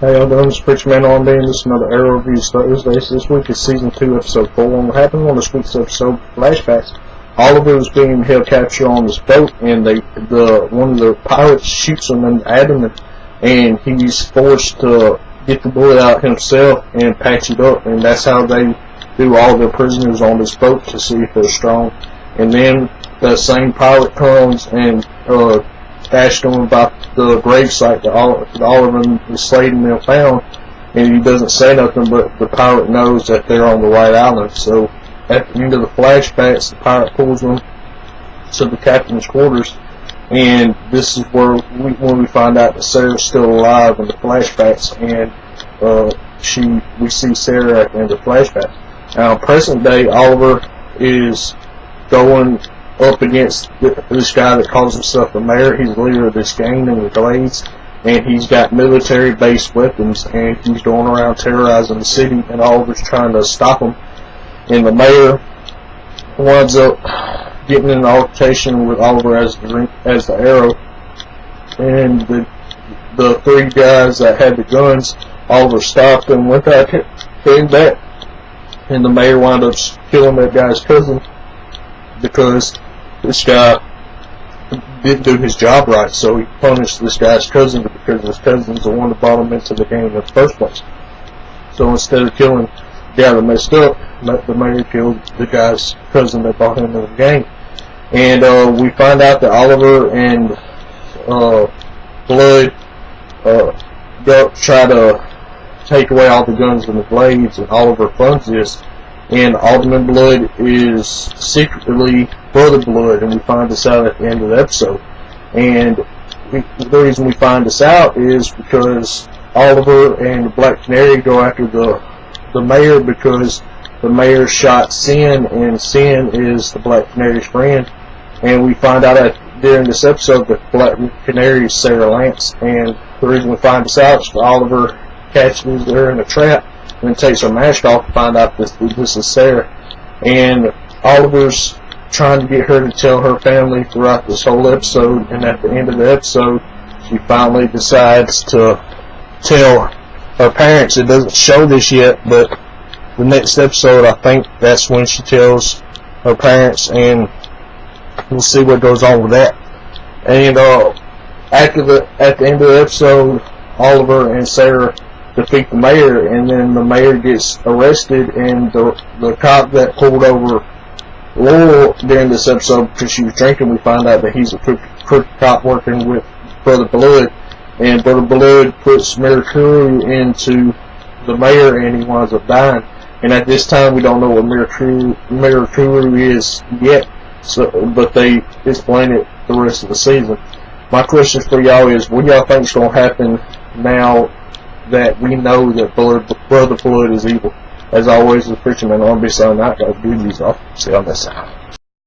Hey, y'all doing? This is Preacher Man on and this is another Arrow Review Thursday. So this week is Season 2, Episode 4. And what happened on this week's episode, flashbacks, Oliver is being held captured on this boat, and one of the pirates shoots him at him, and he's forced to get the bullet out himself and patch it up, and that's how they do all their prisoners on this boat to see if they're strong. And then that same pirate comes and asked him about the gravesite that Oliver and Slade and them found, and he doesn't say nothing, but the pirate knows that they're on the right island. So at the end of the flashbacks, the pirate pulls them to the captain's quarters, and this is where we find out that Sarah's still alive in the flashbacks, and we see Sarah in the flashbacks. Now, present day, Oliver is going up against this guy that calls himself the mayor. He's the leader of this gang in the Glades, and he's got military-based weapons, and he's going around terrorizing the city, and Oliver's trying to stop him. And the mayor winds up getting in an altercation with Oliver as the Arrow, and the three guys that had the guns, Oliver stopped and went back, came back, and the mayor wound up killing that guy's cousin because this guy didn't do his job right. So he punished this guy's cousin because his cousin's the one that brought him into the game in the first place. So instead of killing the guy that messed up, the mayor killed the guy's cousin that brought him into the game. And we find out that Oliver and Blood try to take away all the guns in the Glades, and Oliver funds this. And Alderman Blood is secretly Brother Blood, and we find this out at the end of the episode. And the reason we find this out is because Oliver and the Black Canary go after the mayor because the mayor shot Sin, and Sin is the Black Canary's friend. And we find out during this episode that Black Canary is Sarah Lance, and the reason we find this out is that Oliver catches her in a trap and takes her mask off to find out this is Sarah. And Oliver's trying to get her to tell her family throughout this whole episode, and at the end of the episode she finally decides to tell her parents. It doesn't show this yet, but the next episode I think that's when she tells her parents, and we'll see what goes on with that. And at the end of the episode, Oliver and Sarah defeat the mayor, and then the mayor gets arrested, and the cop that pulled over Laurel during this episode because she was drinking, we find out that he's a crooked cop working with Brother Blood, and Brother Blood puts Mirakuru into the mayor, and he winds up dying. And at this time we don't know what Mirakuru is yet, but they explain it the rest of the season. My question for y'all is, what do y'all think is going to happen now that we know that Brother Blood is evil? As always, the Preacher Man on be signing out. Got good news off. See you on this side.